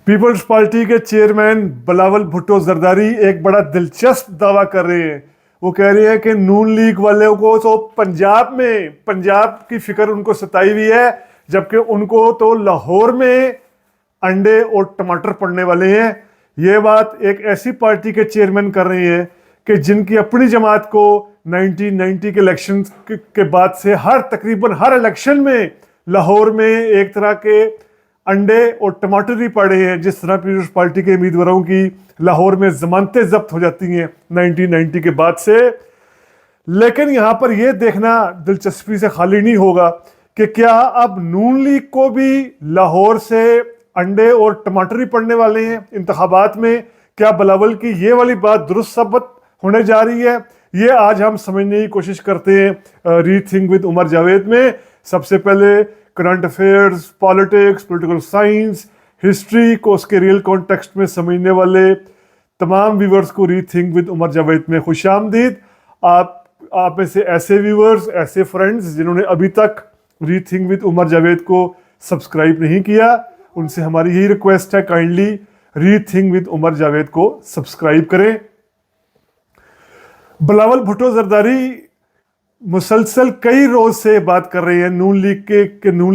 Peoples party के chairman Bilawal Bhutto Zardari एक बड़ा दिलचस्प दावा कर रहे हैं। वो कह रहे हैं कि नून लीग वालों को तो पंजाब की फिक्र उनको सताई हुई है, जबकि उनको तो लाहौर में अंडे और टमाटर पड़ने वाले हैं। ये बात एक ऐसी पार्टी के चेयरमैन कर रहे हैं कि जिनकी अपनी जमात को 1990 के इलेक्शन के बाद से तकरीबन हर इलेक्शन में लाहौर में एक तरह के अंडे और टमाटर ही पड़े हैं। जिस तरह पीपल्स पार्टी के उम्मीदवारों की लाहौर में जमानतें जब्त हो जाती हैं 1990 के बाद से। लेकिन यहाँ पर यह देखना दिलचस्पी से खाली नहीं होगा कि क्या अब नून लीग को भी लाहौर से अंडे और टमाटर ही पड़ने वाले हैं इंतखाबात में। क्या बिलावल की ये वाली बात दुरुस्त साबित होने जा रही है? ये आज हम समझने की कोशिश करते हैं रीथिंक विद उमर जावेद में। सबसे पहले current affairs, politics, political science, history को उसके रियल कॉन्टेक्स्ट में समझने वाले तमाम व्यूवर्स को रीथिंक विद उमर जावेद में खुशामदीद। आप में से ऐसे व्यूवर्स, ऐसे फ्रेंड्स जिन्होंने अभी तक रीथिंक विद उमर जावेद को सब्सक्राइब नहीं किया, उनसे हमारी यही रिक्वेस्ट है, kindly rethink with Umar Javed को सब्सक्राइब करें। बिलावल भुट्टो जरदारी मुसलसल कई रोज से बात कर रहे हैं नून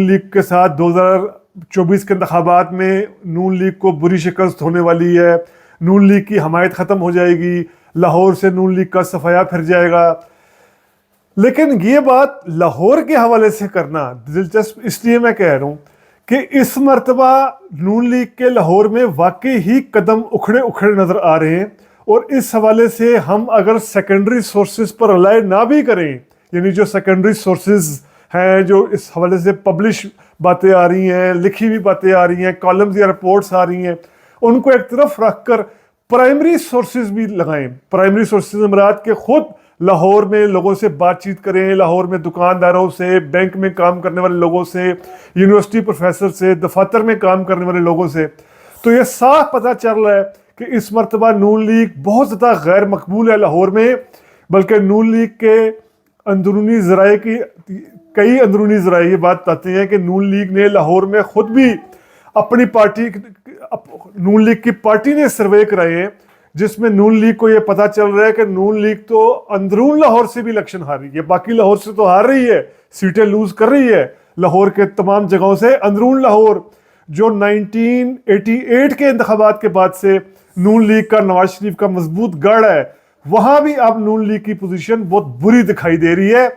लीग के साथ 2024 के इंतखाबात में नून लीग को बुरी शिकस्त होने वाली है, नून लीग की हमायत ख़त्म हो जाएगी, लाहौर से नून लीग का सफाया फिर जाएगा। लेकिन ये बात लाहौर के हवाले से करना दिलचस्प इसलिए मैं कह रहा हूँ कि इस मर्तबा नून लीग के लाहौर में वाकई ही कदम उखड़े नज़र आ रहे हैं। और इस हवाले से हम अगर सेकेंडरी सोर्सेज पर रिलाय ना भी करें, यानी जो सेकेंडरी सोर्सेज हैं, जो इस हवाले से पब्लिश बातें आ रही हैं, लिखी हुई बातें आ रही हैं, कॉलम्स या रिपोर्ट्स आ रही हैं, उनको एक तरफ रखकर प्राइमरी सोर्सेज भी लगाएं। प्राइमरी सोर्सेज मुराद के खुद लाहौर में लोगों से बातचीत करें, लाहौर में दुकानदारों से, बैंक में काम करने वाले लोगों से, यूनिवर्सिटी प्रोफेसर से, दफातर में काम करने वाले लोगों से। तो ये साफ पता चल रहा है कि इस मरतबा नून लीग बहुत ज़्यादा गैर मकबूल है लाहौर में। बल्कि नून लीग के अंदरूनी ज़राए की कई अंदरूनी ज़राए ये बात बताते हैं कि नून लीग ने लाहौर में खुद भी अपनी पार्टी, नून लीग की पार्टी ने सर्वे कराए हैं, जिसमें नून लीग को ये पता चल रहा है कि नून लीग तो अंदरून लाहौर से भी इलेक्शन हार रही है। बाकी लाहौर से तो हार रही है, सीटें लूज कर रही है लाहौर के तमाम जगहों से। अंदरून लाहौर जो 1988 के इंतखाबात के बाद से नून लीग का, नवाज शरीफ का मजबूत गढ़ है, वहां भी अब नून लीग की पोजीशन बहुत बुरी दिखाई दे रही है।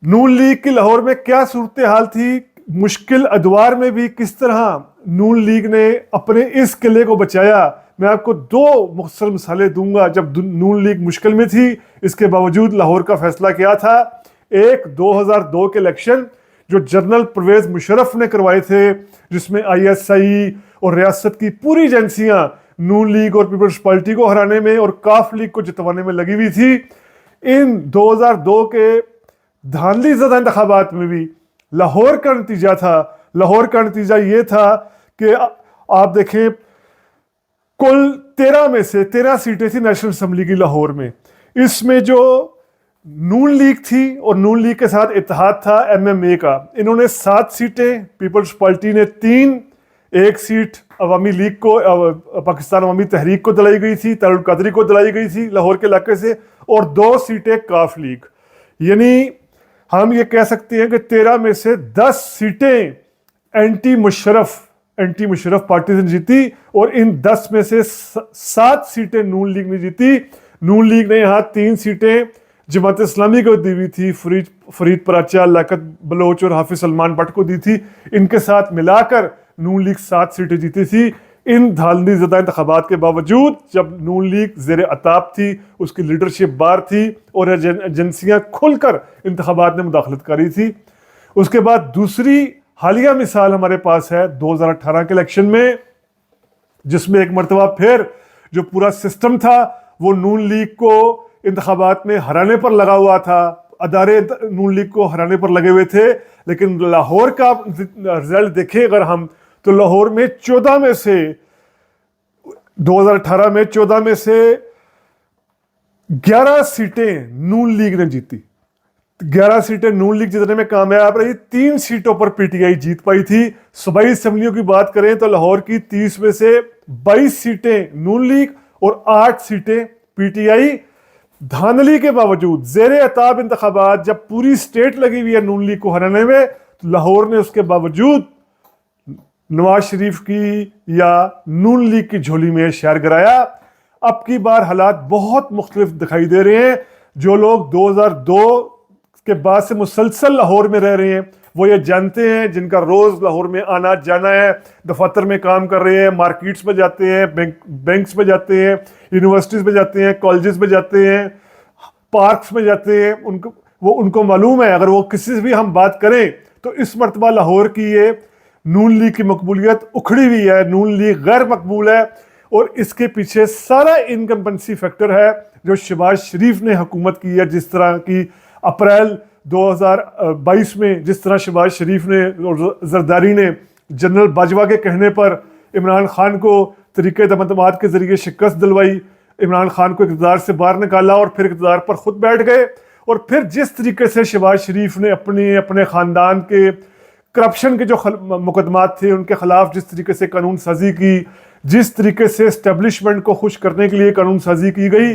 नून लीग की लाहौर में क्या सूरत हाल थी, मुश्किल अदवार में भी किस तरह नून लीग ने अपने इस किले को बचाया, मैं आपको दो मुख्तसर मिसालें दूंगा। जब नून लीग मुश्किल में थी, इसके बावजूद लाहौर का फैसला क्या था। एक 2002 के इलेक्शन जो जनरल परवेज मुशर्रफ ने करवाए थे, जिसमें ISI और रियासत की पूरी एजेंसियां नून लीग और पीपल्स पार्टी को हराने में और काफ लीग को जितवाने में लगी हुई थी। इन 2002 के धांधली ज़दा इंतखाबात में भी लाहौर का नतीजा ये था कि आप देखें, कुल 13 में से 13 सीटें थी नेशनल असेंबली की लाहौर में। इसमें जो नून लीग थी और नून लीग के साथ इत्तेहाद था MMA का, इन्होंने 7 सीटें, पीपल्स पार्टी ने 3, एक सीट अवामी लीग को, पाकिस्तान अवामी तहरीक को दिलाई गई थी, तारुल कादरी को दिलाई गई थी लाहौर के इलाके से, और 2 सीटें काफ लीग। यानी हम ये कह सकते हैं कि 13 में से 10 सीटें एंटी मुशर्रफ पार्टी ने जीती, और इन 10 में से 7 सीटें नून लीग ने जीती। नून लीग ने यहाँ 3 सीटें जमात इस्लामी को दी हुई थी, फरीद पराचा, लियाकत बलोच और हाफिज सलमान भट्ट को दी थी। इनके साथ मिलाकर नून लीग 7 सीटें जीती थी। इन धांधली ज़दा इंतखाबात के बावजूद, जब नून लीग ज़ेर अताब थी, उसकी लीडरशिप बार थी और एजेंसियां खुलकर इंतखाबात में मुदाखलत करी थी। उसके बाद दूसरी हालिया मिसाल हमारे पास है 2018 के इलेक्शन में, जिसमें एक मरतबा फिर जो पूरा सिस्टम था वो नून लीग को इंतखाबात में हराने पर लगा हुआ था, अदारे नून लीग को हराने पर लगे हुए थे। लेकिन लाहौर का रिजल्ट देखें अगर हम, तो लाहौर में 14 में से 2018 में 14 में से 11 सीटें नून लीग ने जीती। 11 सीटें नून लीग जीतने में कामयाब रही, 3 सीटों पर पीटीआई जीत पाई थी। सूबाई असेंबलियों की बात करें तो लाहौर की 30 में से 22 सीटें नून लीग और 8 सीटें पीटीआई। धांधली के बावजूद ज़ेरे अताब इंतखाबात जब पूरी स्टेट लगी हुई है नून लीग को हराने में, तो लाहौर ने उसके बावजूद नवाज शरीफ की या नून लीग की झोली में शहर गिराया। अब की बार हालात बहुत मुख्तलिफ दिखाई दे रहे हैं। जो लोग 2002 के बाद से मुसलसल लाहौर में रह रहे हैं वो ये जानते हैं, जिनका रोज लाहौर में आना जाना है, दफतर में काम कर रहे हैं, मार्केट्स में जाते हैं, बैंक्स में जाते हैं, यूनिवर्सिटीज में जाते हैं, कॉलेजेस में जाते हैं, पार्क्स में जाते हैं, उनको मालूम है। अगर वो किसी से भी हम बात करें तो इस मरतबा लाहौर की ये नून लीग की मकबूलियत उखड़ी हुई है, नून लीग गैर मकबूल है, और इसके पीछे सारा इनकम्बेंसी फैक्टर है जो शहबाज शरीफ ने हुकूमत की है। जिस तरह की अप्रैल 2022 में जिस तरह शहबाज शरीफ ने और जरदारी ने जनरल बाजवा के कहने पर इमरान खान को तरीके तमतमात के जरिए शिकस्त दिलवाई, इमरान खान को इक़्तिदार से बाहर निकाला और फिर इक़्तिदार पर खुद बैठ गए, और फिर जिस तरीके से शहबाज शरीफ ने अपने ख़ानदान के करप्शन के जो मुकदमात थे उनके खिलाफ जिस तरीके से कानून साजी की, जिस तरीके से एस्टेब्लिशमेंट को खुश करने के लिए कानून साजी की गई,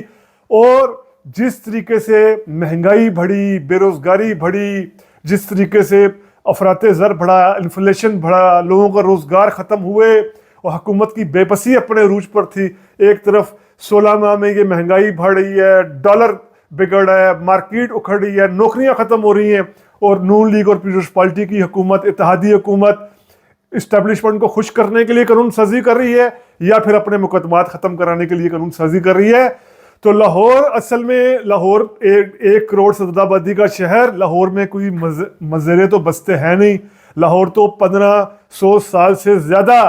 और जिस तरीके से महंगाई बढ़ी, बेरोजगारी बढ़ी, जिस तरीके से अफराते ज़र बढ़ा, इन्फ्लेशन बढ़ा, लोगों का रोज़गार ख़त्म हुए और हुकूमत की बेबसी अपने अरूज पर थी। एक तरफ 16 माह में ये महंगाई बढ़ रही है, डॉलर बिगड़ रहा है, मार्केट उखड़ रही है, नौकरियां ख़त्म हो रही हैं, और नून लीग और पीपल्स पार्टी की हुकूमत, इत्तेहादी हुकूमत इस्टेब्लिशमेंट को खुश करने के लिए कानून साजी कर रही है या फिर अपने मुकदमात ख़त्म कराने के लिए कानून साजी कर रही है। तो लाहौर असल में लाहौर 1 करोड़ से ज़्यादा आबादी का शहर, लाहौर में कोई मज़रे तो बसते हैं नहीं। लाहौर तो 1500 साल से ज़्यादा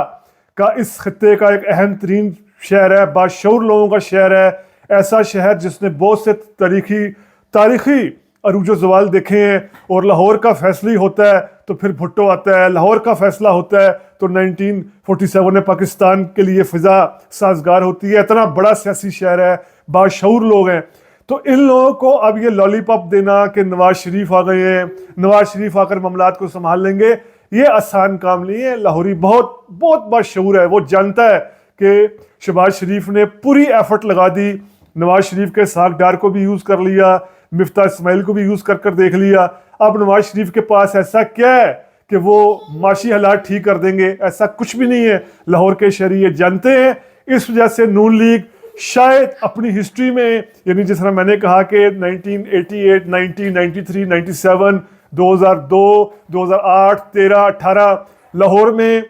का इस खत्ते का एक अहम तरीन शहर है, बाशऊर लोगों का शहर है, ऐसा शहर जिसने बहुत से तारीखी अरूज ज़वाल देखे हैं। और लाहौर का फैसला ही होता है तो फिर भुट्टो आता है, लाहौर का फैसला होता है तो 1947 में पाकिस्तान के लिए फ़िज़ा साजगार होती है। इतना बड़ा सियासी शहर है, बाशऊर लोग हैं। तो इन लोगों को अब ये लॉलीपॉप देना कि नवाज शरीफ आ गए हैं, नवाज शरीफ आकर मामलात को संभाल लेंगे, ये आसान काम नहीं है। लाहौरी बहुत बहुत बाशऊर है, वो जानता है कि शहबाज शरीफ ने पूरी एफर्ट लगा दी, नवाज शरीफ के सागदार को भी यूज़ कर लिया, मिफ्ता इस्माइल को भी यूज़ कर देख लिया। अब नवाज शरीफ के पास ऐसा क्या है कि वो माशी हालात ठीक कर देंगे? ऐसा कुछ भी नहीं है। लाहौर के शहरी ये जानते हैं। इस वजह से नून लीग शायद अपनी हिस्ट्री में, यानी जिस तरह मैंने कहा कि 1988, 1993, 97, 2002, 2008, 13, 18 लाहौर में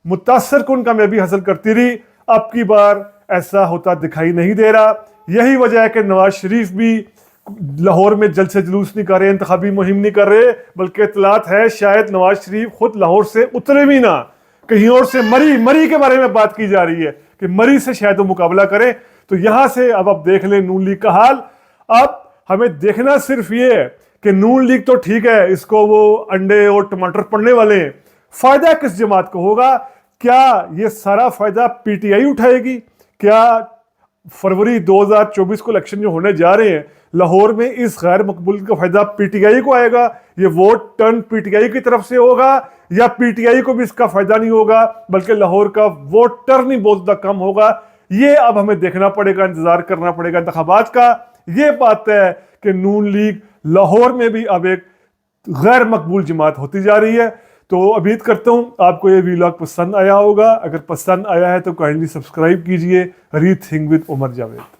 मुतासर कुन कामयाबी हासिल करती रही। अब की बार ऐसा होता दिखाई नहीं दे रहा। यही वजह है कि नवाज शरीफ भी लाहौर में जल्द से जुलूस नहीं कर रहे, इंतखाबी मुहिम नहीं कर रहे, बल्कि इतलात है शायद नवाज शरीफ खुद लाहौर से उतरे भी ना, कहीं और से मरी के बारे में बात की जा रही है कि मरी से शायद वो मुकाबला करें। तो यहां से अब आप देख लें नून लीग का हाल। अब हमें देखना सिर्फ ये है कि नून लीग तो ठीक है, इसको वो अंडे और टमाटर पड़ने वाले हैं, फायदा किस जमात को होगा? क्या ये सारा फायदा पीटीआई उठाएगी? क्या फरवरी 2024 को इलेक्शन जो होने जा रहे हैं लाहौर में, इस गैर मकबूल का फायदा पीटीआई को आएगा? ये वोट टर्न पीटीआई की तरफ से होगा या पीटीआई को भी इसका फायदा नहीं होगा बल्कि लाहौर का वोट टर्न ही बहुत ज्यादा कम होगा? ये अब हमें देखना पड़ेगा, इंतजार करना पड़ेगा इंतखाबात का। ये बात है कि नून लीग लाहौर में भी अब एक गैर मकबूल जमात होती जा रही है। तो उम्मीद करता हूँ आपको ये वीलॉग पसंद आया होगा। अगर पसंद आया है तो काइंडली सब्सक्राइब कीजिए। Rethink with Umar Javed.